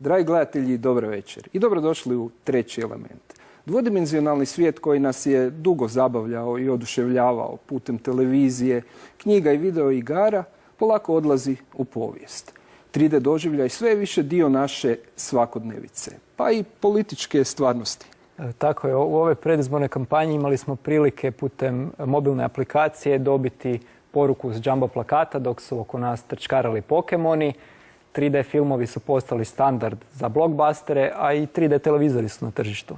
Dragi gledatelji, dobro večer i dobrodošli u treći element. Dvodimenzionalni svijet koji nas je dugo zabavljao i oduševljavao putem televizije, knjiga i video igara polako odlazi u povijest. 3D doživljaj sve je više dio naše svakodnevice, pa i političke stvarnosti. Tako je, u ove predizborne kampanje imali smo prilike putem mobilne aplikacije dobiti poruku s jumbo plakata dok su oko nas trčkarali Pokemoni. 3D filmovi su postali standard za blockbustere, a i 3D televizori su na tržištu.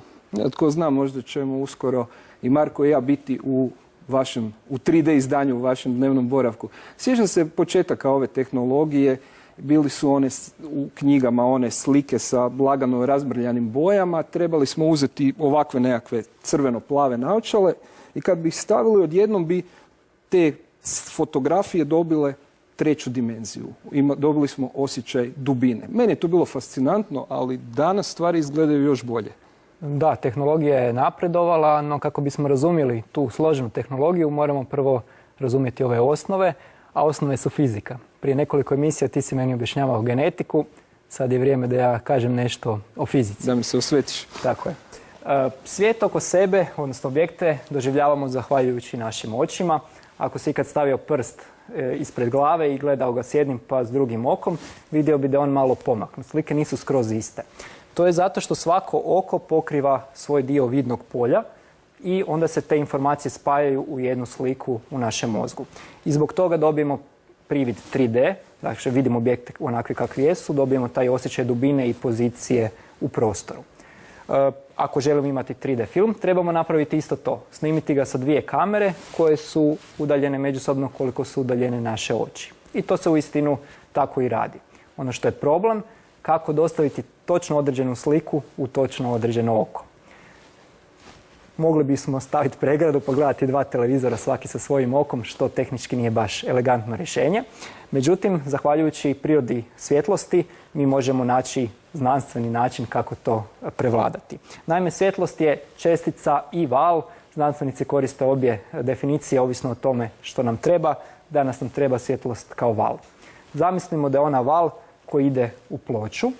Tko zna, možda ćemo uskoro i Marko i ja biti u 3D izdanju, u vašem dnevnom boravku. Sjećam se početaka ove tehnologije, bili su one u knjigama, one slike sa lagano razbrljanim bojama, trebali smo uzeti ovakve nekakve crveno-plave naočale i kad bi ih stavili odjednom bi te fotografije dobile treću dimenziju. Dobili smo osjećaj dubine. Meni je to bilo fascinantno, ali danas stvari izgledaju još bolje. Da, tehnologija je napredovala, no kako bismo razumjeli tu složenu tehnologiju, moramo prvo razumjeti ove osnove, a osnove su fizika. Prije nekoliko emisija ti si meni objašnjavao genetiku, sad je vrijeme da ja kažem nešto o fizici. Da mi se osvetiš. Tako je. Svijet oko sebe, odnosno objekte, doživljavamo zahvaljujući našim očima. Ako si ikad stavio prst ispred glave i gledao ga s jednim pa s drugim okom, vidio bi da je on malo pomaknut. Slike nisu skroz iste. To je zato što svako oko pokriva svoj dio vidnog polja i onda se te informacije spajaju u jednu sliku u našem mozgu. I zbog toga dobijemo privid 3D, dakle vidimo objekte onakvi kakvi jesu, dobijemo taj osjećaj dubine i pozicije u prostoru. Ako želimo imati 3D film, trebamo napraviti isto to. Snimiti ga sa dvije kamere koje su udaljene međusobno koliko su udaljene naše oči. I to se uistinu tako i radi. Ono što je problem, kako dostaviti točno određenu sliku u točno određeno oko. Mogli bismo staviti pregradu pa gledati dva televizora svaki sa svojim okom, što tehnički nije baš elegantno rješenje. Međutim, zahvaljujući prirodi svjetlosti, mi možemo naći znanstveni način kako to prevladati. Naime, svjetlost je čestica i val. Znanstvenici koriste obje definicije, ovisno o tome što nam treba. Danas nam treba svjetlost kao val. Zamislimo da je ona val koji ide u ploču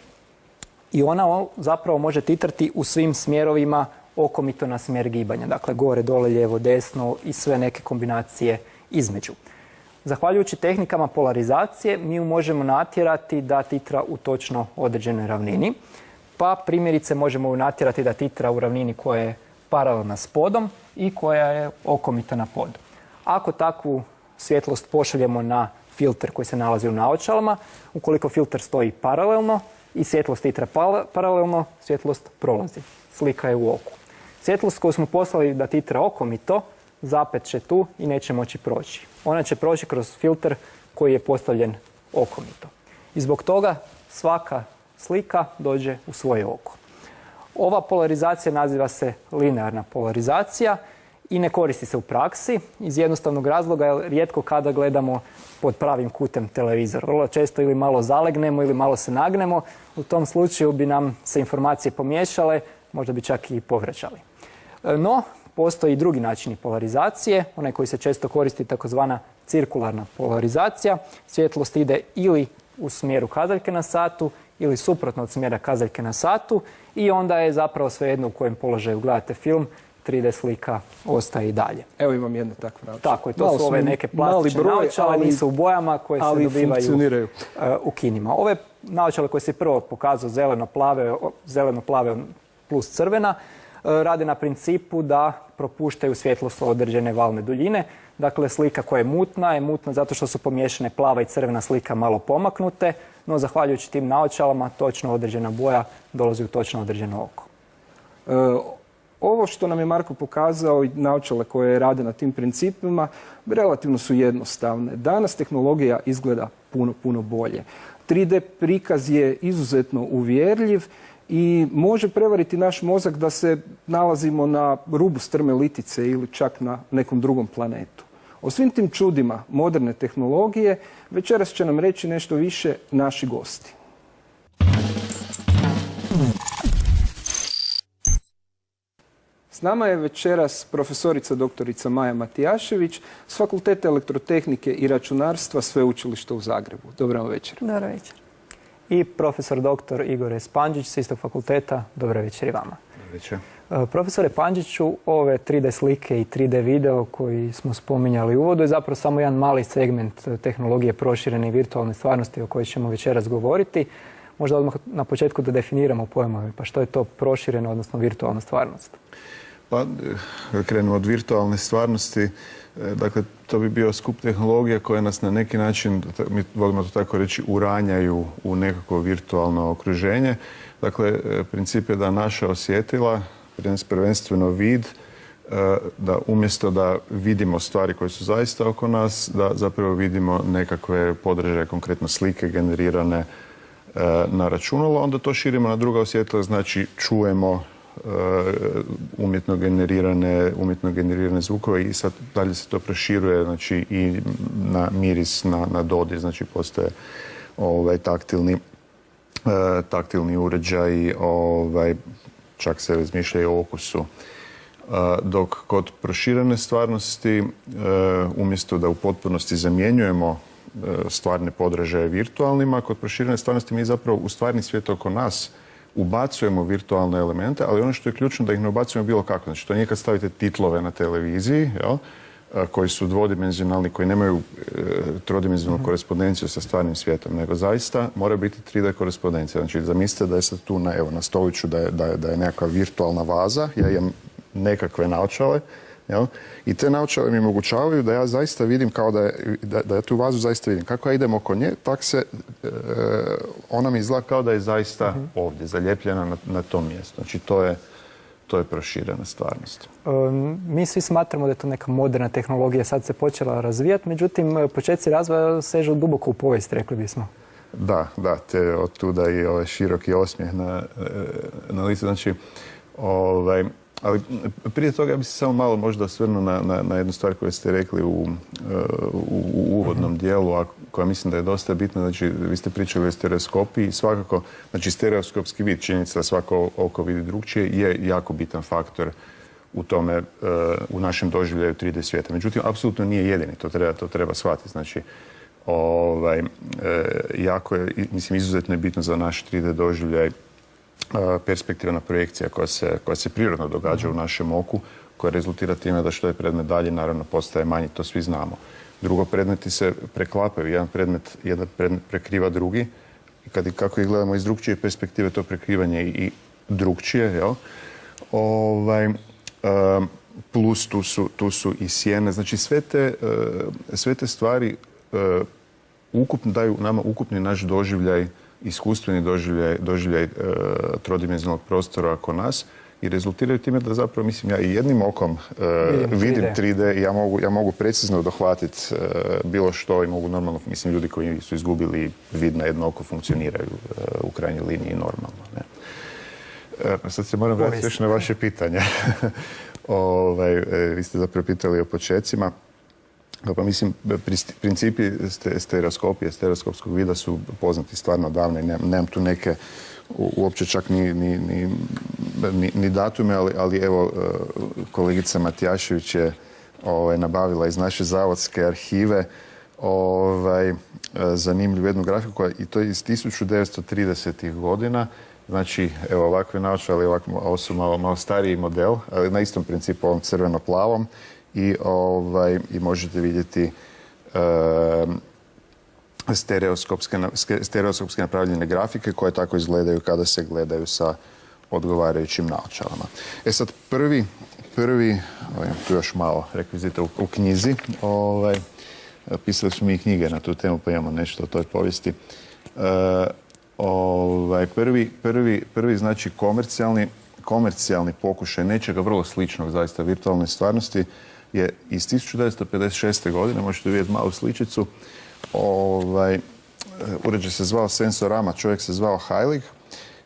i ona zapravo može titrati u svim smjerovima okomito na smjer gibanja. Dakle, gore, dole, lijevo, desno i sve neke kombinacije između. Zahvaljujući tehnikama polarizacije mi ju možemo natjerati da titra u točno određenoj ravnini. Pa primjerice možemo ju natjerati da titra u ravnini koja je paralelna s podom i koja je okomita na pod. Ako takvu svjetlost pošaljemo na filter koji se nalazi u naočalama, ukoliko filter stoji paralelno i svjetlost titra paralelno, svjetlost prolazi. Slika je u oku. Svjetlost koju smo poslali da titra okomito, zapet će tu i neće moći proći. Ona će proći kroz filter koji je postavljen okomito. I zbog toga svaka slika dođe u svoje oko. Ova polarizacija naziva se linearna polarizacija i ne koristi se u praksi iz jednostavnog razloga jer rijetko kada gledamo pod pravim kutem televizor. Vrlo često ili malo zalegnemo ili malo se nagnemo. U tom slučaju bi nam se informacije pomiješale, možda bi čak i povraćali. No, postoji i drugi načini polarizacije, onaj koji se često koristi takozvana cirkularna polarizacija. Svjetlost ide ili u smjeru kazaljke na satu ili suprotno od smjera kazaljke na satu i onda je zapravo svejedno u kojem položaju gledate film, 3D slika ostaje i dalje. Evo imam jedno takvo naočale. Tako je, to su ove neke plastične naočale, nisu u bojama koje se dobivaju u kinima. Ove naočale koje se prvo pokazao zeleno-plave plus crvena, rade na principu da propuštaju svjetlost određene valne duljine. Dakle, slika koja je mutna zato što su pomiješane plava i crvena slika malo pomaknute, no zahvaljujući tim naočalama točno određena boja dolazi u točno određeno oko. Ovo što nam je Marko pokazao i naočale koje rade na tim principima relativno su jednostavne. Danas tehnologija izgleda puno bolje. 3D prikaz je izuzetno uvjerljiv i može prevariti naš mozak da se nalazimo na rubu strme litice ili čak na nekom drugom planetu. O svim tim čudima moderne tehnologije večeras će nam reći nešto više naši gosti. S nama je večeras profesorica doktorica Maja Matijašević s Fakulteta elektrotehnike i računarstva Sveučilišta u Zagrebu. Dobar vam večer. Dobar večer. i profesor dr. Igor Spanđić s istog fakulteta. Dobar večer i vama. Dobar večer. Profesore Panđiću, ove 3D slike i 3D video koji smo spominjali u uvodu je zapravo samo jedan mali segment tehnologije proširene i virtualne stvarnosti o kojoj ćemo večeras govoriti. Možda odmah na početku da definiramo pojmove, pa što je to proširena, odnosno virtualna stvarnost? Pa, krenemo od virtualne stvarnosti. Dakle, to bi bio skup tehnologija koje nas na neki način, mi volimo to tako reći, uranjaju u nekako virtualno okruženje. Dakle, princip je da naša osjetila, prvenstveno vid, da umjesto da vidimo stvari koje su zaista oko nas, da zapravo vidimo nekakve podržaje, konkretno slike generirane na računalo, onda to širimo na druga osjetila, znači čujemo umjetno generirane zvukove i sad dalje se to proširuje, znači i na miris, na dodir, znači postoje taktilni uređaji, čak se razmišlja i o okusu. Dok kod proširene stvarnosti, umjesto da u potpunosti zamjenjujemo stvarne podražaje virtualnima, kod proširene stvarnosti mi zapravo u stvarni svijet oko nas ubacujemo virtualne elemente, ali ono što je ključno da ih ne ubacujemo bilo kako. Znači, to nije kad stavite titlove na televiziji, koji su dvodimenzionalni, koji nemaju trodimenzionalnu korespondenciju sa stvarnim svijetom, nego zaista mora biti 3D korespondencija. Znači, zamislite da je sad tu na stoliću da je nekakva virtualna vaza, ja imam nekakve naočale, i te naočale mi omogućavaju da ja zaista vidim kao da ja tu vazu zaista vidim. Kako ja idem oko nje, tak se ona mi izgleda kao da je zaista ovdje, zalijepljena na tom mjestu. Znači, to je proširena stvarnost. Mi svi smatramo da je to neka moderna tehnologija, sad se počela razvijati, međutim, početci razvoja sežu duboko u povijest, rekli bismo. Da, te od tuda i ovaj široki osmijeh na licu. Znači, ali prije toga ja bih se samo malo možda osvrnuo na jednu stvar koju ste rekli u uvodnom dijelu, a koja mislim da je dosta bitna. Znači, vi ste pričali o stereoskopiji i svakako, znači stereoskopski vid, činjenica da svako oko vidi drugčije, je jako bitan faktor u tome, u našem doživljaju 3D svijeta. Međutim, apsolutno nije jedini, to treba shvatiti. Znači, jako je, mislim, izuzetno je bitno za naš 3D doživljaj perspektivna projekcija koja se prirodno događa u našem oku, koja rezultira time da što je predmet dalje, naravno postaje manji, to svi znamo. Drugo, predmeti se preklapaju, jedan predmet prekriva drugi i kako ih gledamo iz drugčije perspektive, to prekrivanje i drugčije, jel? Plus tu su i sjene, znači sve te stvari ukupno daju nama ukupni naš doživljaj, iskustveni doživljaj trodimenzionalnog prostora oko nas i rezultiraju time da zapravo, mislim, ja i jednim okom vidim 3D i ja mogu precizno dohvatiti bilo što i mogu normalno, mislim, ljudi koji su izgubili vid na jedno oko funkcioniraju u krajnjoj liniji normalno. Ne? Sad se moram vratiti još na vaše pitanje. Vi ste zapravo pitali o počecima. Pa mislim, principi stereoskopije, stereoskopskog vida su poznati stvarno davno i nemam tu neke uopće čak ni datume, ali evo kolegica Matijašević je nabavila iz naše zavodske arhive zanimljivu jednu grafiku i to je iz 1930. godina. Znači, evo ovakve naočale, ovo su malo stariji model, ali na istom principu, ovom crveno-plavom. I možete vidjeti stereoskopske napravljene grafike koje tako izgledaju kada se gledaju sa odgovarajućim naočalama. Sad prvi tu još malo rekvizita u knjizi, pisali smo mi knjige na tu temu, pa imamo nešto o toj povijesti. Prvi znači komercijalni pokušaj nečega vrlo sličnog zaista virtualne stvarnosti je iz 1956. godine, možete vidjeti malu sličicu. Uređaj se zvao Sensorama, čovjek se zvao Heilig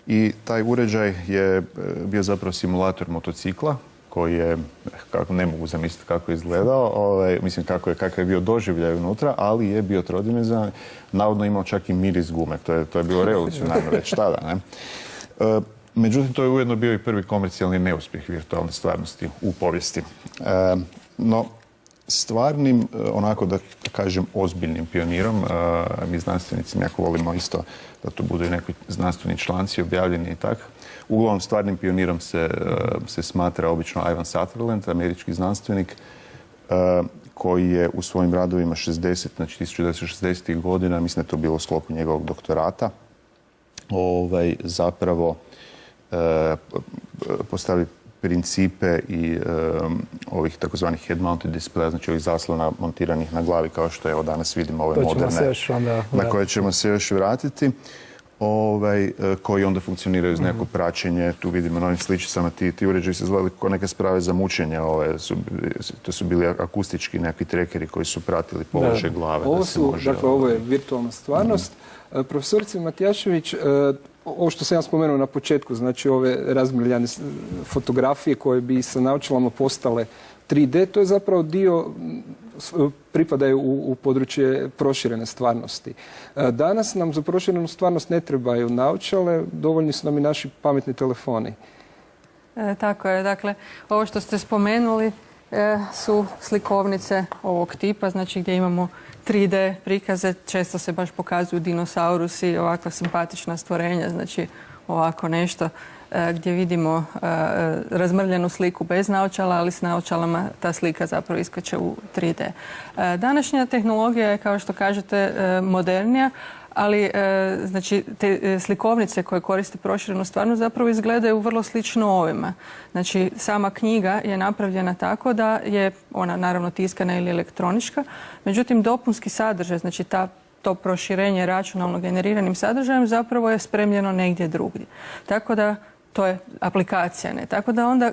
i taj uređaj je bio zapravo simulator motocikla koji je, ne mogu zamisliti kako je izgledao, mislim kakav je bio doživljaj unutra, ali je bio trodimenzionalan, navodno imao čak i miris gume, to je bilo revolucionarno već tada, ne? Međutim, to je ujedno bio i prvi komercijalni neuspjeh virtualne stvarnosti u povijesti. No, stvarnim, onako da kažem, ozbiljnim pionirom. Mi znanstvenici jako volimo isto da to budu i neki znanstveni članci objavljeni i tako. Uglavnom, stvarnim pionirom se smatra obično Ivan Sutherland, američki znanstvenik, koji je u svojim radovima 1960. godina, mislim da je to bilo u sklopu njegovog doktorata, zapravo postavi principe i ovih takozvanih head-mounted displaya, znači ovih zaslona montiranih na glavi, kao što evo danas vidimo ove moderne, na koje ćemo se još vratiti, koji onda funkcioniraju uz neko praćenje. Tu vidimo na ovim sličicama, ti uređaji se izgledali kao neke sprave za mučenje. To su bili akustički neki trekeri koji su pratili položaj glave. Ovo je virtualna stvarnost. Profesorice Matijašević, ovo što sam ja spomenuo na početku, znači ove razmrljane fotografije koje bi sa naočalama postale 3D, to je zapravo dio, pripadaju u područje proširene stvarnosti. Danas nam za proširenu stvarnost ne trebaju naočale, dovoljni su nam i naši pametni telefoni. Tako je, dakle, ovo što ste spomenuli su slikovnice ovog tipa, znači gdje imamo 3D prikaze, često se baš pokazuju dinosaurusi, ovakva simpatična stvorenja, znači ovako nešto gdje vidimo razmrljenu sliku bez naočala, ali s naočalama ta slika zapravo iskače u 3D. Današnja tehnologija je, kao što kažete, modernija, ali znači te slikovnice koje koriste proširenu stvarnost zapravo izgledaju vrlo slično ovima. Znači sama knjiga je napravljena tako da je ona naravno tiskana ili elektronička, međutim dopunski sadržaj, znači to proširenje računalno generiranim sadržajem zapravo je spremljeno negdje drugdje. Tako da to je aplikacija, ne? Tako da onda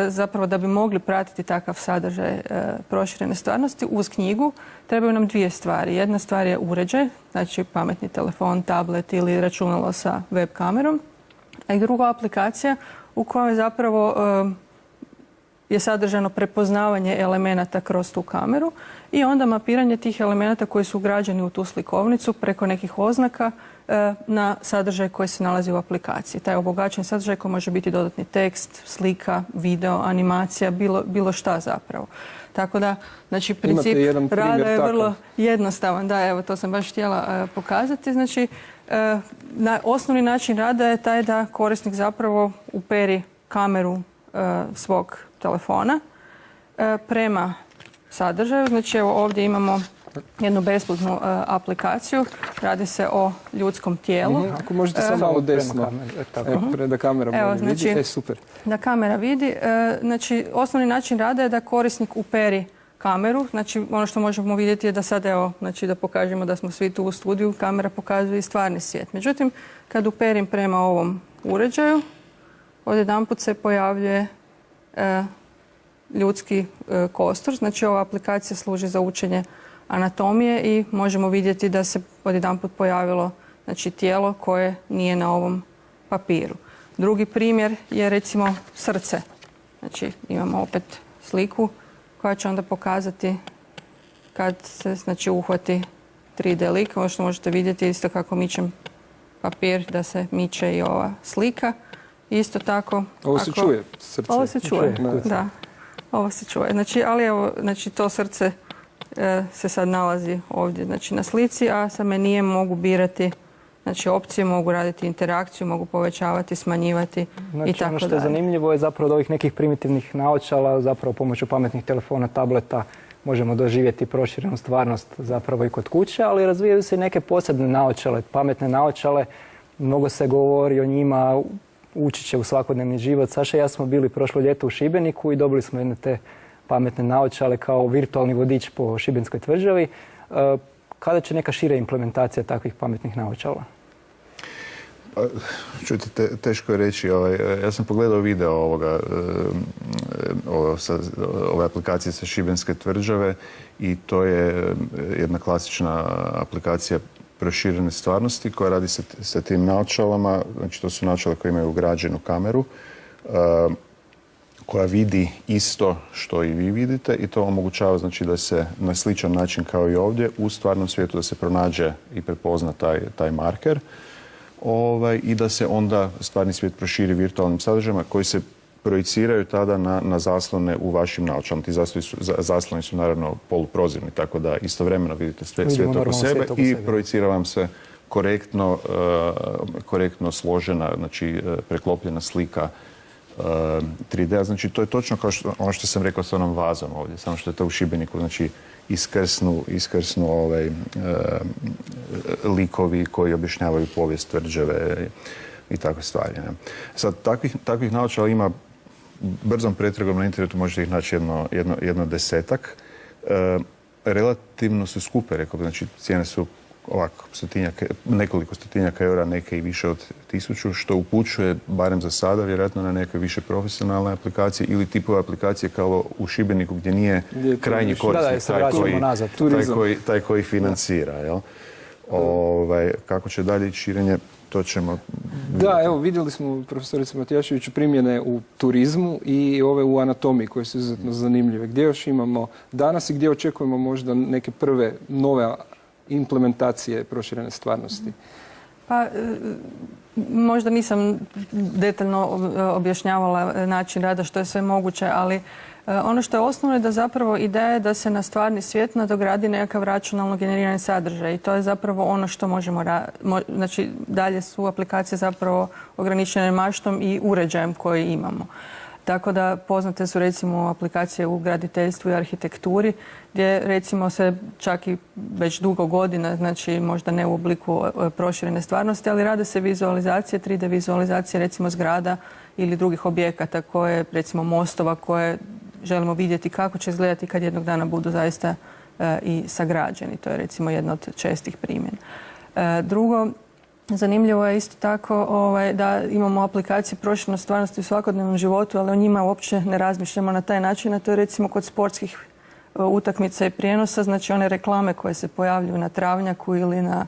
zapravo da bi mogli pratiti takav sadržaj proširene stvarnosti uz knjigu trebaju nam dvije stvari. Jedna stvar je uređaj, znači pametni telefon, tablet ili računalo sa web kamerom, a i druga aplikacija u kojoj zapravo je sadržano prepoznavanje elemenata kroz tu kameru i onda mapiranje tih elemenata koji su ugrađeni u tu slikovnicu preko nekih oznaka na sadržaj koji se nalazi u aplikaciji. Taj obogaćen sadržaj koji može biti dodatni tekst, slika, video, animacija, bilo šta zapravo. Tako da, znači, princip rada je vrlo jednostavan. Da, evo, to sam baš htjela pokazati. Znači, osnovni način rada je taj da korisnik zapravo uperi kameru svog telefona prema sadržaju. Znači, evo ovdje imamo jednu besplatnu aplikaciju. Radi se o ljudskom tijelu. Ako možete samo malo desno, da kamera bolje vidi. Super. Da kamera vidi. Znači, osnovni način rada je da korisnik uperi kameru. Znači, ono što možemo vidjeti je da sad, evo, znači da pokažemo da smo svi tu u studiju, kamera pokazuje i stvarni svijet. Međutim, kad uperim prema ovom uređaju, odjedanput se pojavljuje ljudski kostur. Znači, ova aplikacija služi za učenje anatomije i možemo vidjeti da se odjedanput pojavilo, znači, tijelo koje nije na ovom papiru. Drugi primjer je recimo srce. Znači, imamo opet sliku koja će onda pokazati kad se, znači, uhvati 3D lik. Ovo što možete vidjeti isto kako mičem papir da se miče i ova slika. Isto tako... Ovo se čuje, srce. Ovo se čuje, da. Ovo se čuje. Znači, ali evo, znači, to srce se sad nalazi ovdje, znači, na slici, a sa menijem mogu birati, znači, opcije, mogu raditi interakciju, mogu povećavati, smanjivati i tako dalje. Ono što je zanimljivo je zapravo od ovih nekih primitivnih naočala, zapravo pomoću pametnih telefona, tableta, možemo doživjeti proširenu stvarnost zapravo i kod kuće, ali razvijaju se i neke posebne naočale, pametne naočale, mnogo se govori o njima, učit će u svakodnevni život. Saša i ja smo bili prošlo ljeto u Šibeniku i dobili smo jedne te pametne naočale kao virtualni vodič po Šibenskoj tvrđavi. Kada će neka šira implementacija takvih pametnih naočala? Čujte, teško je reći. Ja sam pogledao video ove aplikacije sa Šibenske tvrđave i to je jedna klasična aplikacija proširene stvarnosti koja radi sa tim naočalama. Znači, to su naočale koje imaju ugrađenu kameru koja vidi isto što i vi vidite i to omogućava, znači, da se na sličan način kao i ovdje u stvarnom svijetu da se pronađe i prepozna taj marker i da se onda stvarni svijet proširi virtualnim sadržajima koji se projiciraju tada na zaslone u vašim naočalama. Ti zasloni su naravno poluprozirni, tako da istovremeno vidite svijet oko sebe i projicira vam se korektno složena, znači preklopljena slika 3D. Znači to je točno kao ono što sam rekao sa onom vazom ovdje, samo što je to u Šibeniku, znači iskrsnu likovi koji objašnjavaju povijest tvrđave i takve stvari. Ne? Sad, takvih naočala ima brzom pretragom na internetu, možete ih naći jedno 10-ak. Relativno su skupe, rekao bi, znači cijene su ovako, nekoliko stotinjaka eura, neke i više od 1000, što upućuje, barem za sada, vjerojatno na neke više profesionalne aplikacije ili tipove aplikacije kao u Šibeniku gdje nije krajnji korisnik taj koji financira. Jel? Kako će dalje ići širenje, to ćemo... Da, evo, vidjeli smo profesoricu Matijaševiću primjene u turizmu i ove u anatomiji koje su izuzetno zanimljive. Gdje još imamo danas i gdje očekujemo možda neke prve nove implementacije proširene stvarnosti? Pa, možda nisam detaljno objašnjavala način rada što je sve moguće, ali ono što je osnovno je da zapravo ideja je da se na stvarni svijet nadogradi nekakav računalno generirani sadržaj i to je zapravo ono što možemo znači dalje su aplikacije zapravo ograničene maštom i uređajem koji imamo. Tako da poznate su recimo aplikacije u graditeljstvu i arhitekturi gdje recimo se čak i već dugo godina, znači možda ne u obliku proširene stvarnosti, ali rade se vizualizacije, 3D vizualizacije recimo zgrada ili drugih objekata koje, recimo mostova koje želimo vidjeti kako će izgledati kad jednog dana budu zaista i sagrađeni. To je recimo jedna od čestih primjena. Drugo, zanimljivo je isto tako da imamo aplikacije proširene stvarnosti u svakodnevnom životu, ali o njima uopće ne razmišljamo na taj način, a to je recimo kod sportskih utakmica i prijenosa, znači one reklame koje se pojavljuju na travnjaku ili na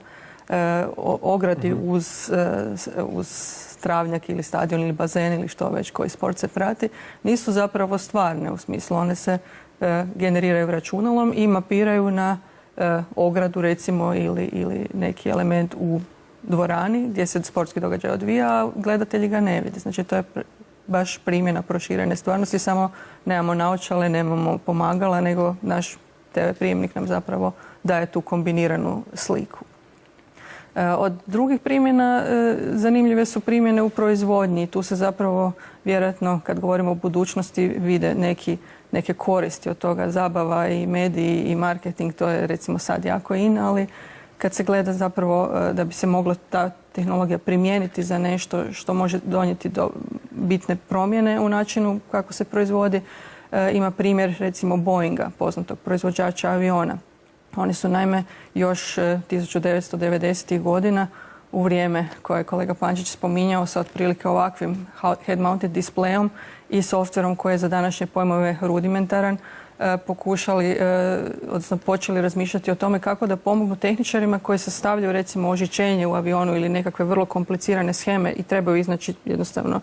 ogradi uz travnjak ili stadion ili bazen ili što već koji sport se prati, nisu zapravo stvarne u smislu. One se generiraju računalom i mapiraju na ogradu recimo ili neki element u dvorani gdje se sportski događaj odvija, a gledatelji ga ne vide. Znači to je baš primjena proširene stvarnosti, samo nemamo naočale, nemamo pomagala, nego naš TV prijemnik nam zapravo daje tu kombiniranu sliku. Od drugih primjena zanimljive su primjene u proizvodnji. Tu se zapravo vjerojatno kad govorimo o budućnosti vide neke koristi od toga, zabava i mediji i marketing, to je recimo sad jako in, ali kad se gleda zapravo da bi se mogla ta tehnologija primijeniti za nešto što može donijeti do bitne promjene u načinu kako se proizvodi, ima primjer recimo Boeinga, poznatog proizvođača aviona. Oni su naime još 1990. godina u vrijeme koje je kolega Pančić spominjao sa otprilike ovakvim head-mounted displayom i softverom koji je za današnje pojmove rudimentaran, pokušali, odnosno počeli razmišljati o tome kako da pomognu tehničarima koji sastavljaju recimo ožičenje u avionu ili nekakve vrlo komplicirane sheme i trebaju iznaći jednostavno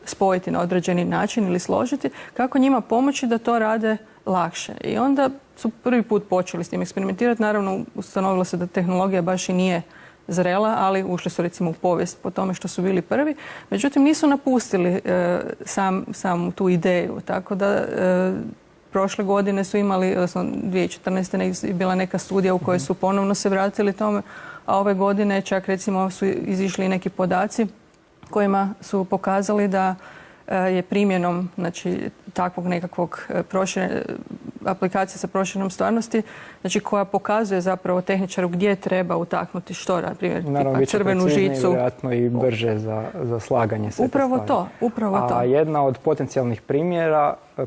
spojiti na određeni način ili složiti, kako njima pomoći da to rade lakše. I onda su prvi put počeli s tim eksperimentirati. Naravno, ustanovilo se da tehnologija baš i nije zrela, ali ušli su recimo u povijest po tome što su bili prvi. Međutim, nisu napustili sam tu ideju. Tako da prošle godine su imali, odnosno 2014. je bila neka studija u kojoj su ponovno se vratili tome, a ove godine čak recimo su izišli neki podaci kojima su pokazali da je primjenom znači, takvog nekakvog aplikacije sa proširenom stvarnosti, znači koja pokazuje zapravo tehničaru gdje treba utaknuti što, na primjer, tipa crvenu žicu. Vjerojatno i brže za slaganje sve upravo to. A jedna od potencijalnih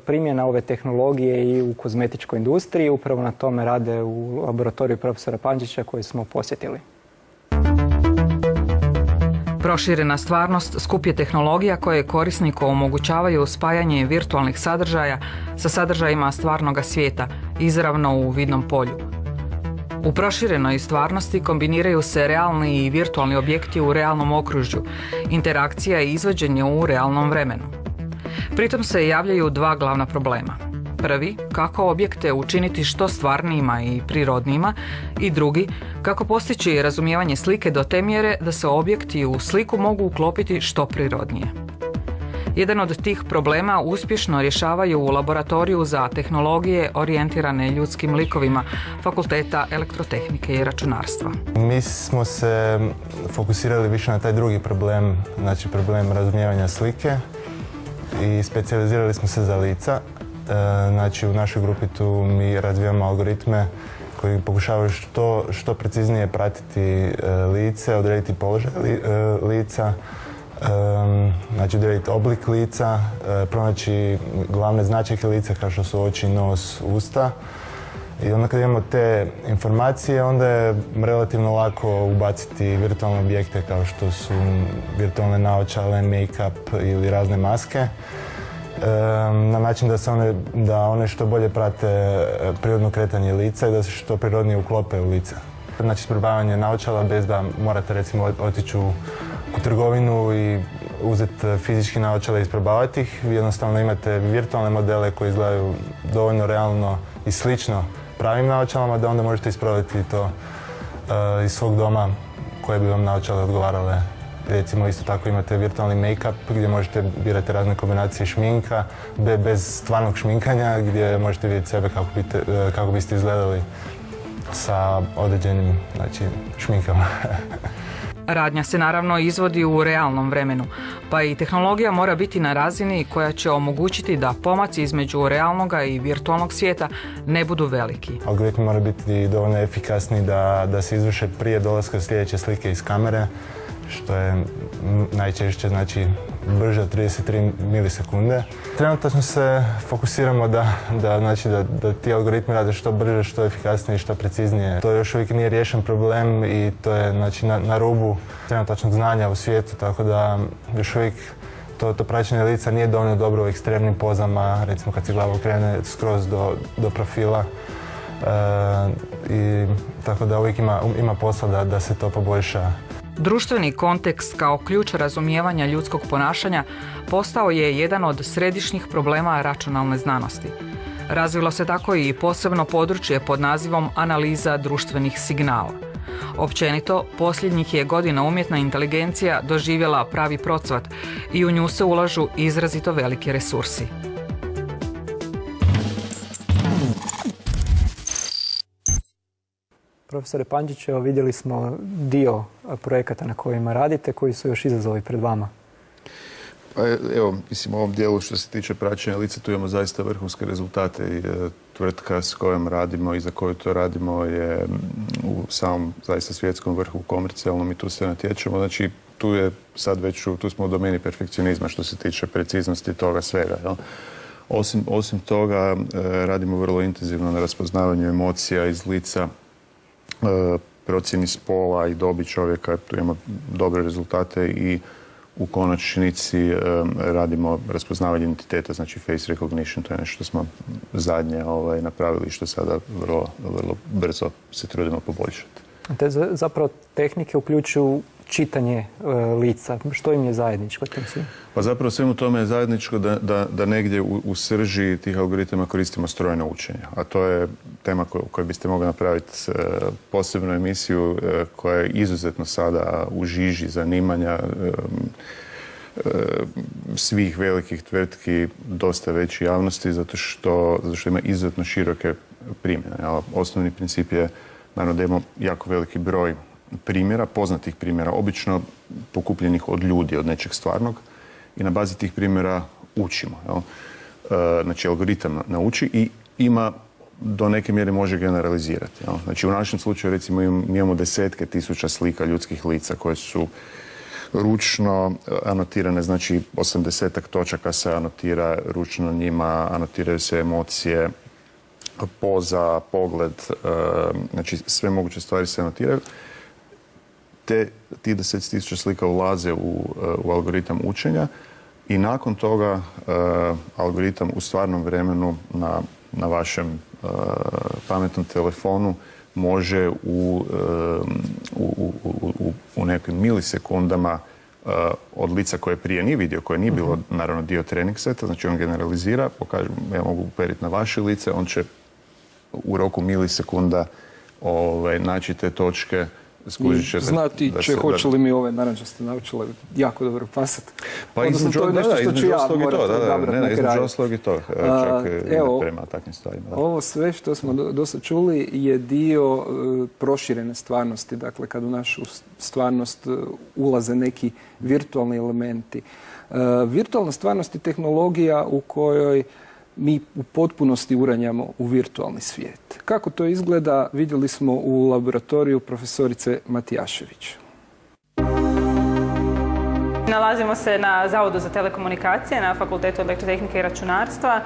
primjena ove tehnologije i u kozmetičkoj industriji, upravo na tome rade u laboratoriju profesora Pančića koji smo posjetili. Proširena stvarnost skup je tehnologija koje korisniku omogućavaju spajanje virtualnih sadržaja sa sadržajima stvarnoga svijeta, izravno u vidnom polju. U proširenoj stvarnosti kombiniraju se realni i virtualni objekti u realnom okružju, interakcija i izvođenje u realnom vremenu. Pritom se javljaju dva glavna problema. Prvi, kako objekte učiniti što stvarnijima i prirodnijima, i drugi, kako postići razumijevanje slike do te mjere da se objekti u sliku mogu uklopiti što prirodnije. Jedan od tih problema uspješno rješavaju u laboratoriju za tehnologije orijentirane ljudskim likovima Fakulteta elektrotehnike i računarstva. Mi smo se fokusirali više na taj drugi problem, znači problem razumijevanja slike i specijalizirali smo se za lica. Znači u našoj grupi tu mi razvijamo algoritme koji pokušavaju što preciznije pratiti lice, odrediti položaj lica, znači odrediti oblik lica, pronaći glavne značajke lica kao što su oči, nos, usta. I onda kad imamo te informacije, onda je relativno lako ubaciti virtualne objekte kao što su virtualne naočale, make-up ili razne maske. Na način da one što bolje prate prirodno kretanje lica i da se što prirodnije uklope u lica. Znači isprobavanje naočala bez da morate recimo otići u trgovinu i uzeti fizički naočale i isprobavati ih. Vi jednostavno imate virtualne modele koji izgledaju dovoljno realno i slično pravim naočalama da onda možete isprobati to iz svog doma koje bi vam naočale odgovarale. Recimo isto tako imate virtualni make-up gdje možete birati razne kombinacije šminka bez stvarnog šminkanja gdje možete vidjeti sebe kako biste izgledali sa određenim šminkama. Radnja se naravno izvodi u realnom vremenu, pa i tehnologija mora biti na razini koja će omogućiti da pomaci između realnog i virtualnog svijeta ne budu veliki. Algoritmi moraju biti dovoljno efikasni da se izvrše prije dolaska sljedeće slike iz kamere, što je najčešće brže od 33 milisekunde. Trenutno se fokusiramo da ti algoritmi rade što brže, što efikasnije i što preciznije. To još uvijek nije riješen problem i to je na rubu trenutačnog znanja u svijetu, tako da još uvijek to praćenje lica nije dovoljno dobro u ekstremnim pozama, recimo kad se glava okrene skroz do profila. Tako da uvijek ima posla da se to poboljša. Društveni kontekst kao ključ razumijevanja ljudskog ponašanja postao je jedan od središnjih problema računalne znanosti. Razvilo se tako i posebno područje pod nazivom analiza društvenih signala. Općenito, posljednjih je godina umjetna inteligencija doživjela pravi procvat i u nju se ulažu izrazito veliki resursi. Profesore Pandžić, evo vidjeli smo dio projekata na kojima radite, koji su još izazovi pred vama. Pa evo, mislim, u ovom dijelu što se tiče praćenja lica, tu imamo zaista vrhunske rezultate i tvrtka s kojom radimo i za koju to radimo je u samom zaista svjetskom vrhu komercijalnom i tu se natječemo. Znači, tu je sad već, tu smo u domeni perfekcionizma što se tiče preciznosti toga svega. Jel? Osim toga, radimo vrlo intenzivno na raspoznavanju emocija iz lica, procjeni spola i dobi čovjeka, tu imamo dobre rezultate i u konačnici radimo raspoznavanje identiteta, znači face recognition, to je nešto što smo zadnje napravili i što sada vrlo brzo se trudimo poboljšati. Te zapravo tehnike uključuju čitanje lica. Što im je zajedničko? Pa zapravo svemu tome je zajedničko da negdje u srži tih algoritama koristimo strojno učenje. A to je tema koju biste mogli napraviti posebnu emisiju koja je izuzetno sada u žiži zanimanja svih velikih tvrtki, dosta veće javnosti, zato što ima izuzetno široke primjene. Osnovni princip je naravno da imamo jako veliki broj primjera, poznatih primjera, obično pokupljenih od ljudi, od nečeg stvarnog i na bazi tih primjera učimo. Jel? Znači, algoritam nauči i ima do neke mjere može generalizirati. Jel? Znači, u našem slučaju recimo imamo desetke tisuća slika ljudskih lica koje su ručno anotirane, znači 80-ak točaka se anotira ručno njima, anotiraju se emocije, poza, pogled, znači sve moguće stvari se anotiraju. Ti 10.000 slika ulaze u algoritam učenja i nakon toga algoritam u stvarnom vremenu na vašem pametnom telefonu može u nekim milisekundama od lica koje prije nije vidio, koje nije bilo naravno dio trening seta, znači on generalizira, pokaže, ja mogu uperiti na vaše lice, on će u roku milisekunda naći te točke skužit ćete znati će hoće li mi ove narančaste naočale jako dobro pasati. Pa između ostalog i to, između ostalog i to, čak ide prema takvim stvarima. Ovo sve što smo dosta čuli je dio proširene stvarnosti, dakle kad u našu stvarnost ulaze neki virtualni elementi. Virtualna stvarnost je tehnologija u kojoj mi u potpunosti uranjamo u virtualni svijet. Kako to izgleda, vidjeli smo u laboratoriju profesorice Matijašević. Nalazimo se na Zavodu za telekomunikacije na Fakultetu elektrotehnike i računarstva.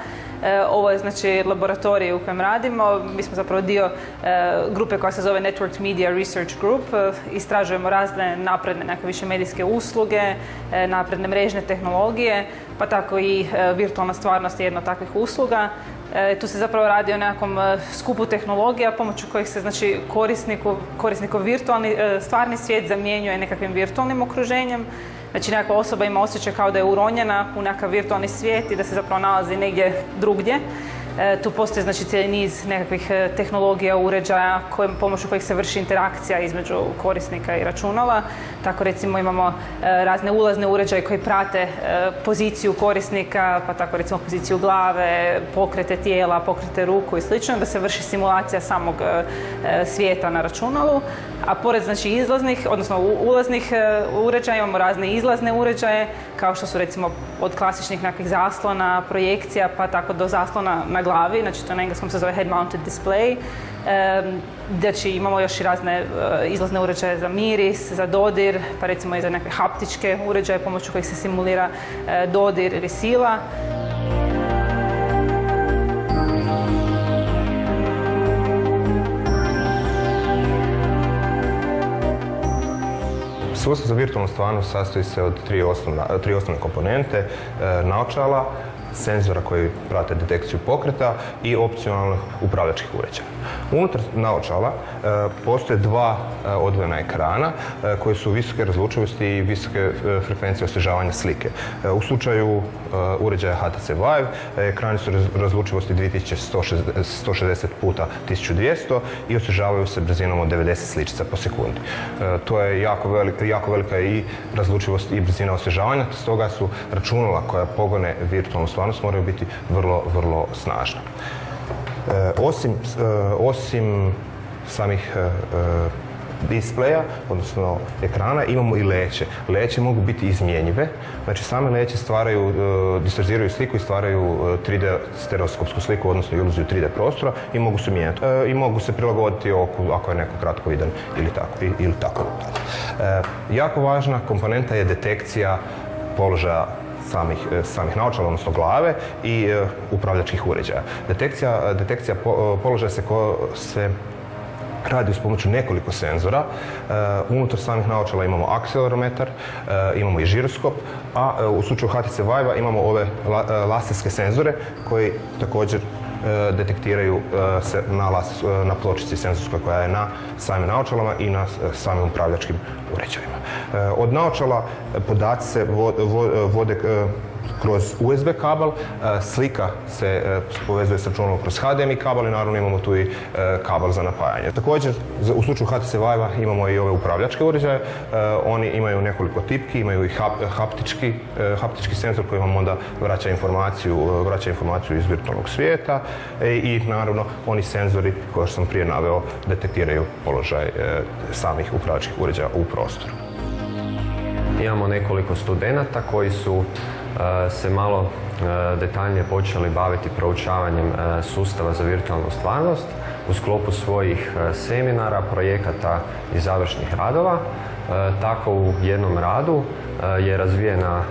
Ovo je znači laboratorij u kojem radimo. Mi smo zapravo dio grupe koja se zove Networked Media Research Group. Istražujemo razne napredne neke više medijske usluge, napredne mrežne tehnologije, pa tako i virtualna stvarnost je jedna od takvih usluga. Tu se zapravo radi o nekakvom skupu tehnologija pomoću kojih se znači korisnikov virtualni stvarni svijet zamjenjuje nekakvim virtualnim okruženjem. Znači nekakva osoba ima osjećaj kao da je uronjena u nekakav virtualni svijet i da se zapravo nalazi negdje drugdje. Tu postoji znači cijeli niz nekakvih tehnologija, uređaja pomoću kojih se vrši interakcija između korisnika i računala. Tako recimo imamo razne ulazne uređaje koji prate poziciju korisnika, pa tako recimo poziciju glave, pokrete tijela, pokrete ruku i slično, da se vrši simulacija samog svijeta na računalu. A pored znači izlaznih, odnosno ulaznih uređaja imamo razne izlazne uređaje, kao što su recimo od klasičnih nekakvih zaslona, projekcija, pa tako do zaslona na glavi, znači to na engleskom se zove head mounted display. Znači imamo još i razne izlazne uređaje za miris, za dodir, pa recimo i za neke haptičke uređaje pomoću kojih se simulira dodir ili sila. Sustav za virtualnu stvarnost sastoji se od tri osnovne komponente, naočala, senzora koji prate detekciju pokreta i opcionalnih upravljačkih uređaja. Unutar naočala postoje dva odvojena ekrana koji su visoke razlučivosti i visoke frekvencije osvježavanja slike. U slučaju uređaja HTC Vive ekrani su razlučivosti 2160 puta 1200 i osvježavaju se brzinom od 90 sličica po sekundi. To je jako velika i razlučivost i brzina osvježavanja, stoga su računala koja pogone virtualnu stvarnost moraju biti vrlo snažna. Osim samih displeja, odnosno ekrana, imamo i leće. Leće mogu biti izmjenjive, znači same leće distorziraju sliku i stvaraju 3D stereoskopsku sliku, odnosno iluziju 3D prostora i mogu se mijenjati. I mogu se prilagoditi oku ako je neko kratkovidan ili tako. Jako važna komponenta je detekcija položaja samih naočala, odnosno glave i upravljačkih uređaja. Detekcija položaja se radi uz pomoću nekoliko senzora. Unutar samih naočala imamo akcelerometar, imamo i žiroskop, a u slučaju HTC Vive imamo ove laserske senzore koji također detektiraju se na pločici senzorskoj koja je na samim naočalama i na samim upravljačkim uređajima. Od naočala podaci se vode kroz USB kabel, slika se povezuje s računalom kroz HDMI kabel i naravno imamo tu i kabel za napajanje. Također, u slučaju HTC Vive imamo i ove upravljačke uređaje. Oni imaju nekoliko tipki, imaju i haptički senzor koji vam onda vraća informaciju iz virtualnog svijeta i naravno oni senzori koje sam prije naveo detektiraju položaj samih upravljačkih uređaja u prostoru. Imamo nekoliko studenata koji su se malo detaljnije počeli baviti proučavanjem sustava za virtualnu stvarnost u sklopu svojih seminara, projekata i završnih radova. Tako u jednom radu je razvijena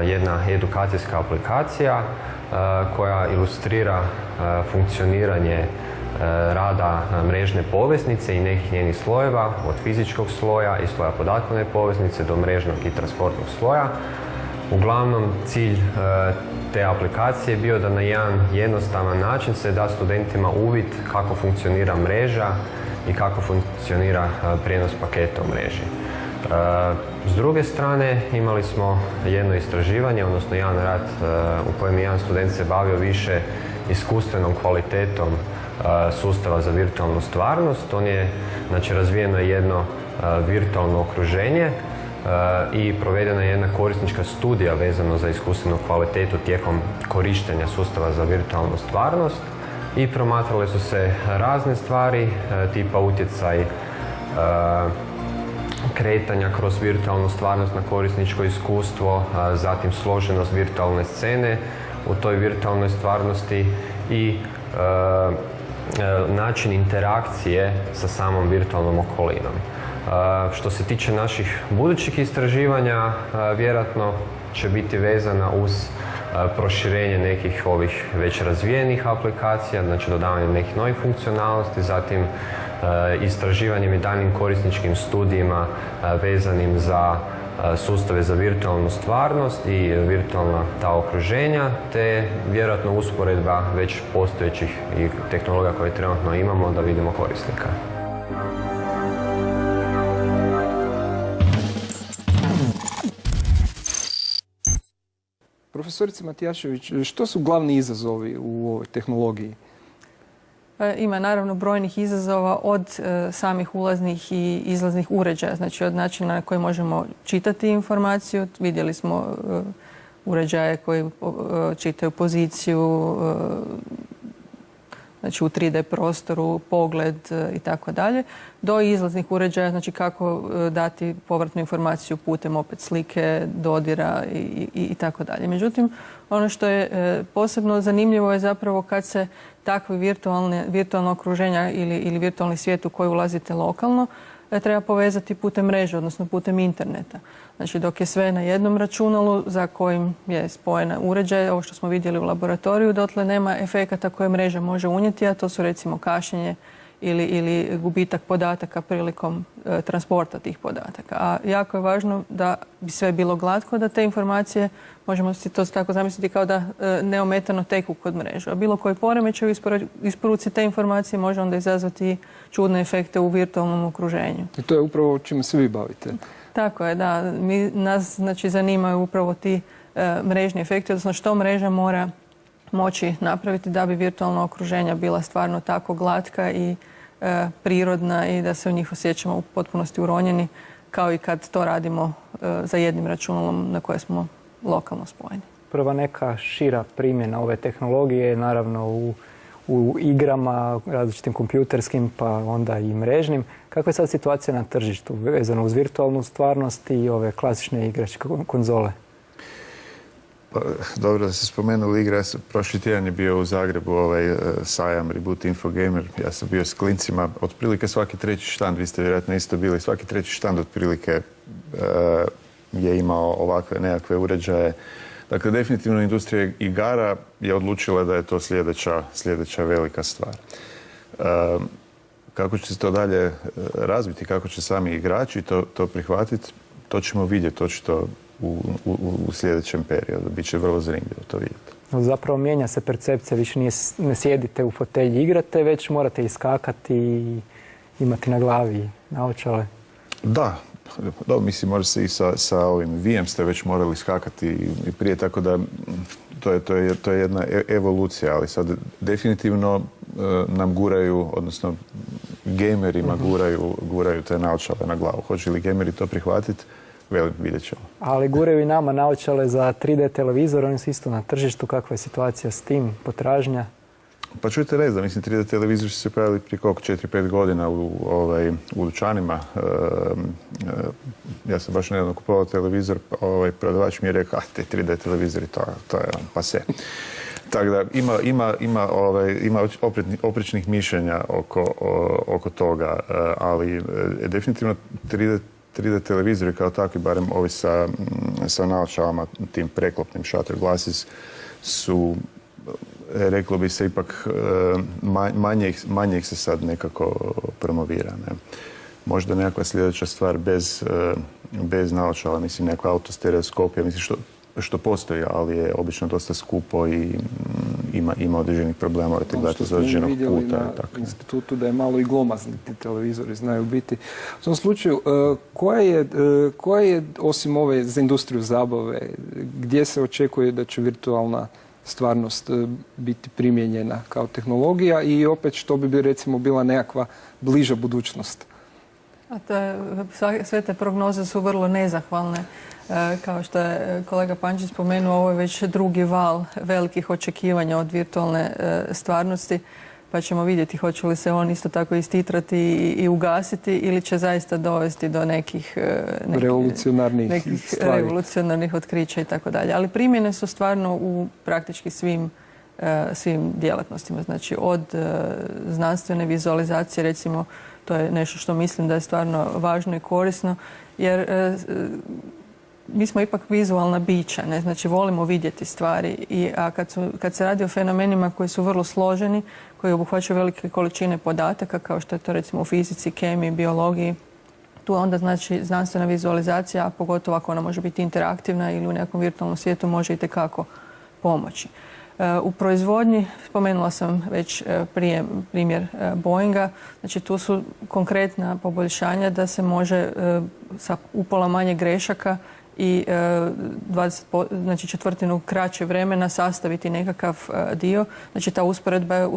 jedna edukacijska aplikacija koja ilustrira funkcioniranje rada mrežne poveznice i nekih njenih slojeva, od fizičkog sloja i sloja podatkovne poveznice do mrežnog i transportnog sloja. Uglavnom, cilj te aplikacije je bio da na jedan jednostavan način se da studentima uvid kako funkcionira mreža i kako funkcionira prijenos paketa u mreži. S druge strane, imali smo jedno istraživanje, odnosno jedan rad u kojem jedan student se bavio više iskustvenom kvalitetom sustava za virtualnu stvarnost. On je, znači, razvijeno jedno virtualno okruženje i provedena je jedna korisnička studija vezano za iskustvenu kvalitetu tijekom korištenja sustava za virtualnu stvarnost i promatrale su se razne stvari tipa utjecaj kretanja kroz virtualnu stvarnost na korisničko iskustvo, zatim složenost virtualne scene u toj virtualnoj stvarnosti i način interakcije sa samom virtualnom okolinom. Što se tiče naših budućih istraživanja, vjerojatno će biti vezana uz proširenje nekih ovih već razvijenih aplikacija, znači dodavanje nekih novih funkcionalnosti, zatim istraživanjem i daljnjim korisničkim studijima vezanim za sustave za virtualnu stvarnost i virtualna ta okruženja, te vjerojatno usporedba već postojećih i tehnologija koje trenutno imamo da vidimo korisnika. Profesorice Matijašević, što su glavni izazovi u ovoj tehnologiji? Ima naravno brojnih izazova od samih ulaznih i izlaznih uređaja, znači od načina na koji možemo čitati informaciju. Vidjeli smo uređaje koji čitaju poziciju, znači u 3D prostoru, pogled i tako dalje, do izlaznih uređaja, znači kako dati povratnu informaciju putem opet slike, dodira i tako dalje. Međutim, ono što je posebno zanimljivo je zapravo kad se takve virtualne okruženja ili virtualni svijet u koji ulazite lokalno treba povezati putem mreže, odnosno putem interneta. Znači dok je sve na jednom računalu za kojim je spojena uređaj, ovo što smo vidjeli u laboratoriju, dotle nema efekata koje mreža može unijeti, a to su recimo kašnjenje ili gubitak podataka prilikom transporta tih podataka. A jako je važno da bi sve bilo glatko, da te informacije, možemo si to tako zamisliti kao da neometano teku kod mreže. A bilo koji poremećaj u isporuci te informacije može onda izazvati čudne efekte u virtualnom okruženju. I to je upravo čime se vi bavite. Tako je, da. Nas znači zanimaju upravo ti mrežni efekti, odnosno što mreža mora moći napraviti da bi virtualna okruženja bila stvarno tako glatka i prirodna i da se u njih osjećamo u potpunosti uronjeni, kao i kad to radimo za jednim računalom na koje smo lokalno spojeni. Prva neka šira primjena ove tehnologije je naravno u igrama, različitim kompjuterskim pa onda i mrežnim. Kakva je sad situacija na tržištu vezano uz virtualnu stvarnost i ove klasične igračke konzole? Dobro da ste spomenuli igre. Prošli tjedan je bio u Zagrebu sajam Reboot Infogamer. Ja sam bio s klincima. Otprilike svaki treći štand, vi ste vjerojatno isto bili, svaki treći štand otprilike je imao ovakve nekakve uređaje. Dakle, definitivno industrija igara je odlučila da je to sljedeća velika stvar. Kako će se to dalje razviti, kako će sami igrači to prihvatiti, to ćemo vidjeti očito u sljedećem periodu. Biće vrlo zanimljivo to vidjeti. Zapravo mijenja se percepcija, više ne sjedite u fotelji, igrate, već morate iskakati i imati na glavi naočale. Da, mislim, može se i sa ovim VM ste već morali skakati i prije, tako da to je jedna evolucija, ali sad definitivno nam guraju, odnosno gamerima guraju te naočale na glavu. Hoće li gameri to prihvatiti? Vidjet ćemo. Ali guraju i nama naočale za 3D televizor, oni su isto na tržištu. Kakva je situacija s tim, potražnja? Pa čujte reći da, mislim, 3D televizor su se pojavili prije koliko 4-5 godina u dućanima. Ja sam baš nedavno kupovao televizor, prodavač mi je rekao, te 3D televizori, to je pase. Tako da ima oprečnih mišljenja oko toga, ali definitivno 3D televizori kao takvi, barem ovi sa naočalama, tim preklopnim shutter glasses, su, reklo bi se, ipak manje ih se sad nekako promovira. Ne? Možda nekakva sljedeća stvar bez naočala, mislim, nekakva autostereoskopija, mislim, što postoji, ali je obično dosta skupo i ima određenih problema, morate gledati za određenog kuta. Što smo vidjeli na institutu da je malo i glomazni ti televizori znaju biti. U tom slučaju, koja je, osim ove za industriju zabave, gdje se očekuje da će virtualna stvarnost biti primijenjena kao tehnologija i opet što bi recimo bila nekakva bliža budućnost? Sve te prognoze su vrlo nezahvalne. Kao što je kolega Pančić spomenuo, ovo je već drugi val velikih očekivanja od virtualne stvarnosti, pa ćemo vidjeti hoće li se on isto tako istitrati i ugasiti ili će zaista dovesti do nekih revolucionarnih otkrića i tako dalje. Ali primjene su stvarno u praktički svim djelatnostima. Znači od znanstvene vizualizacije, recimo, to je nešto što mislim da je stvarno važno i korisno, jer mi smo ipak vizualna bića, ne? Znači volimo vidjeti stvari, a kad se radi o fenomenima koji su vrlo složeni, koji obuhvaćaju velike količine podataka, kao što je to recimo u fizici, kemiji, biologiji, tu onda znači znanstvena vizualizacija, a pogotovo ako ona može biti interaktivna ili u nekom virtualnom svijetu, može itekako pomoći. U proizvodnji, spomenula sam već prije primjer Boeinga, znači tu su konkretna poboljšanja da se može sa upola manje grešaka i 20, četvrtinu kraće vremena sastaviti nekakav dio. Znači ta usporedba je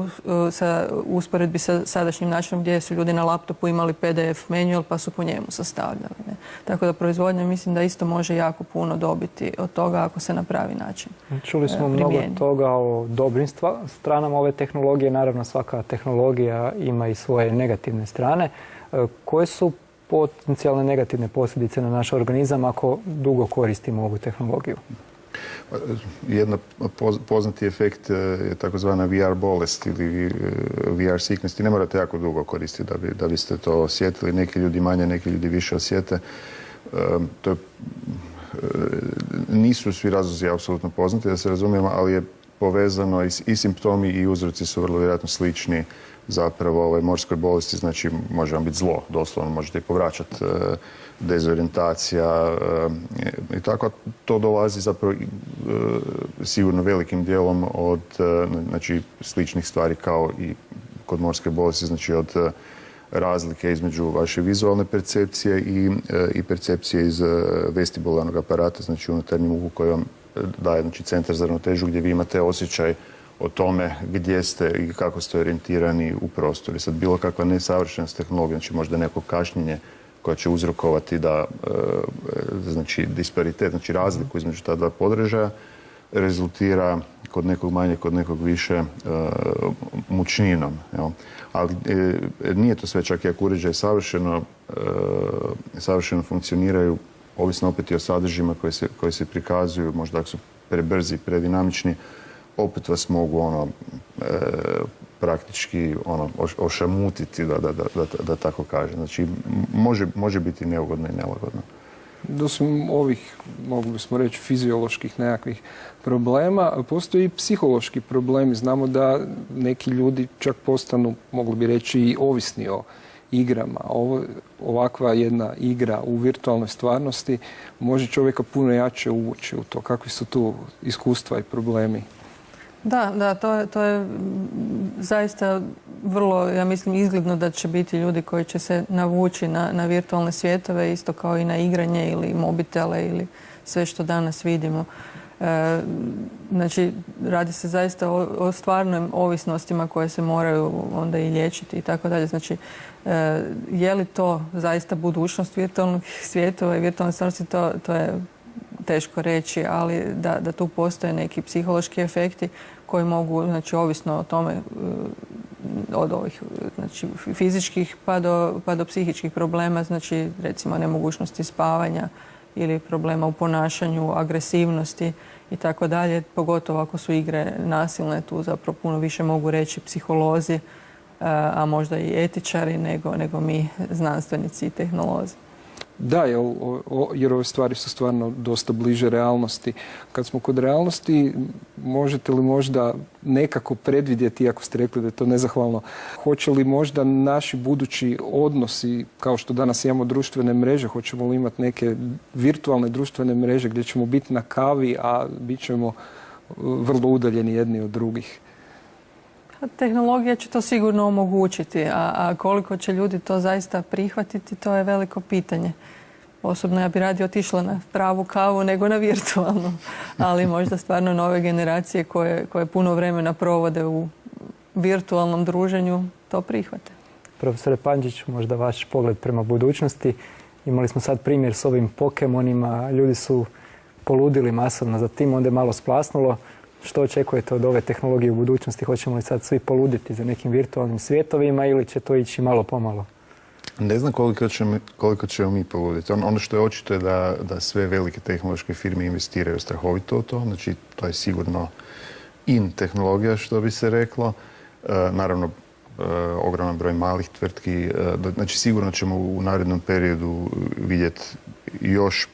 usporedbi sa sadašnjim načinom gdje su ljudi na laptopu imali PDF manual pa su po njemu sastavljali. Ne? Tako da proizvodnja mislim da isto može jako puno dobiti od toga ako se na pravi način Čuli smo mnogo toga o dobrim stranama ove tehnologije. Naravno svaka tehnologija ima i svoje negativne strane. Koje su potencijalne negativne posljedice na naš organizam ako dugo koristimo ovu tehnologiju? Jedan poznati efekt je takozvana VR bolest ili VR sickness. Ne morate jako dugo koristiti da biste to osjetili. Neki ljudi manje, neki ljudi više osjete. Nisu svi razlozi apsolutno poznati, da se razumijemo, ali je povezano i simptomi i uzroci su vrlo vjerojatno slični zapravo morskoj bolesti, znači može vam biti zlo, doslovno možete i povraćati, dezorientacija i tako. To dolazi zapravo sigurno velikim dijelom od znači, sličnih stvari kao i kod morske bolesti, znači od razlike između vaše vizualne percepcije i percepcije iz vestibularnog aparata, znači unutarnjem uhu koji vam daje znači, centar za ravnotežu gdje vi imate osjećaj o tome gdje ste i kako ste orijentirani u prostoru. I sad bilo kakva nesavršenost tehnologije, znači možda neko kašnjenje koja će uzrokovati da znači disparitet, znači razliku između ta dva podrežaja rezultira kod nekog manje, kod nekog više mučninom. Jel? Ali nije to sve, čak i ako uređaj savršeno funkcioniraju, ovisno opet i o sadržajima koji se prikazuju, možda ako su prebrzi, predinamični, opet vas mogu praktički ošamutiti, da tako kažem. Znači, može biti neugodno i nelagodno. Osim ovih, mogli bismo reći, fizioloških nekakvih problema, postoji i psihološki problemi. Znamo da neki ljudi čak postanu, mogli bi reći, i ovisni o igrama. Ovakva jedna igra u virtualnoj stvarnosti može čovjeka puno jače uvući u to. Kakvi su tu iskustva i problemi? Da, to je zaista vrlo, ja mislim, izgledno da će biti ljudi koji će se navući na virtualne svjetove, isto kao i na igranje ili mobitele ili sve što danas vidimo. Znači, radi se zaista o stvarnim ovisnostima koje se moraju onda i liječiti i tako dalje. Znači, je li to zaista budućnost virtualnih svjetova i virtualne stvarnosti, to je teško reći, ali da tu postoje neki psihološki efekti koji mogu, znači, ovisno o tome, od ovih znači, fizičkih pa do psihičkih problema, znači recimo nemogućnosti spavanja ili problema u ponašanju, agresivnosti i tako dalje, pogotovo ako su igre nasilne, tu zapravo puno više mogu reći psiholozi, a možda i etičari nego mi znanstvenici i tehnolozi. Da, jer ove stvari su stvarno dosta bliže realnosti. Kad smo kod realnosti, možete li možda nekako predvidjeti, iako ste rekli da je to nezahvalno, hoće li možda naši budući odnosi, kao što danas imamo društvene mreže, hoćemo li imati neke virtualne društvene mreže gdje ćemo biti na kavi, a bit ćemo vrlo udaljeni jedni od drugih? Tehnologija će to sigurno omogućiti, a koliko će ljudi to zaista prihvatiti, to je veliko pitanje. Osobno ja bi radije otišla na pravu kavu nego na virtualnu, ali možda stvarno nove generacije koje puno vremena provode u virtualnom druženju to prihvate. Profesore Pančić, možda vaš pogled prema budućnosti. Imali smo sad primjer s ovim Pokemonima, ljudi su poludili masovno za tim, onda je malo splasnulo. Što očekujete od ove tehnologije u budućnosti? Hoćemo li sad svi poluditi za nekim virtualnim svijetovima ili će to ići malo pomalo? Ne znam koliko ćemo mi poluditi. Ono što je očito je da sve velike tehnološke firme investiraju strahovito u to. Znači, to je sigurno in tehnologija, što bi se reklo. Naravno, ogroman broj malih tvrtki. Znači, sigurno ćemo u narednom periodu vidjeti još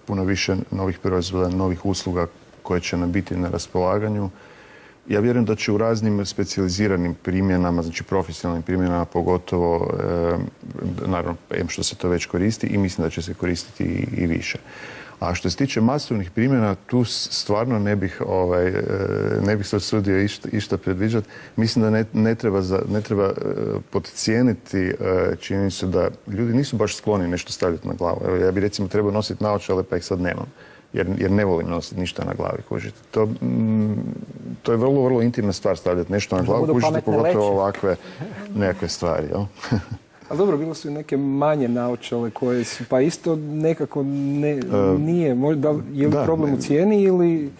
puno više novih proizvoda, novih usluga koje će nam biti na raspolaganju. Ja vjerujem da će u raznim specijaliziranim primjenama, znači profesionalnim primjenama pogotovo, naravno, što se to već koristi i mislim da će se koristiti i više. A što se tiče masovnih primjena, tu stvarno ne bih se usudio išta predviđati. Mislim da ne treba podcijeniti činjenicu da ljudi nisu baš skloni nešto staviti na glavu. Evo, ja bih recimo trebao nositi naočale, pa ih sad nemam. Jer ne volim nositi ništa na glavi, kužite. To je vrlo, vrlo intimna stvar stavljati nešto na glavu, kužite, pogotovo ovakve nekakve stvari, jel? Ali dobro, bilo su i neke manje naočale koje su, pa isto nekako nije, je li problem u cijeni ili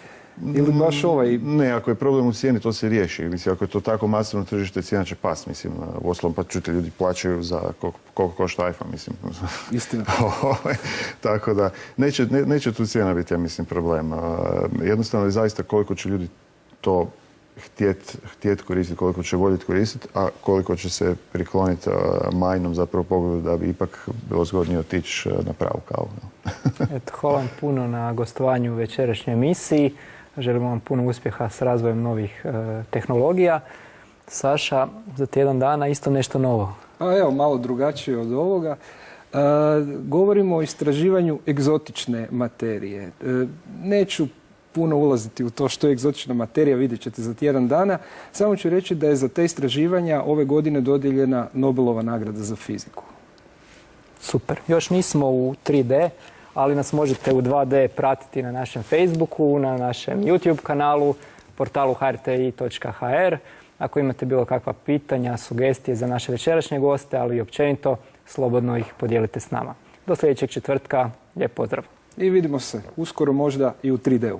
baš ovaj? Ne, ako je problem u cijeni, to se riješi. Mislim, ako je to tako masivno tržište, cijena će past, mislim. Uostalom, pa čujte, ljudi plaćaju za koliko košta iPhone, mislim. Istina. Tako da, neće tu cijena biti, ja mislim, problem. Jednostavno je zaista koliko će ljudi to htjet koristiti, koliko će voljeti koristiti, a koliko će se prikloniti majnom zapravo pogledu da bi ipak bilo zgodnije otići na pravu kavu. Eto, hvala vam puno na gostovanju u večerašnjoj emisiji. Želimo vam puno uspjeha s razvojem novih tehnologija. Saša, za tjedan dana isto nešto novo. Evo, malo drugačije od ovoga. Govorimo o istraživanju egzotične materije. Neću puno ulaziti u to što je egzotična materija, vidjet ćete za tjedan dana. Samo ću reći da je za te istraživanja ove godine dodijeljena Nobelova nagrada za fiziku. Super. Još nismo u 3D, ali nas možete u 2D pratiti na našem Facebooku, na našem YouTube kanalu, portalu hrti.hr. Ako imate bilo kakva pitanja, sugestije za naše večerašnje goste, ali i općenito, slobodno ih podijelite s nama. Do sljedećeg četvrtka, lijep pozdrav. I vidimo se uskoro možda i u 3D-u.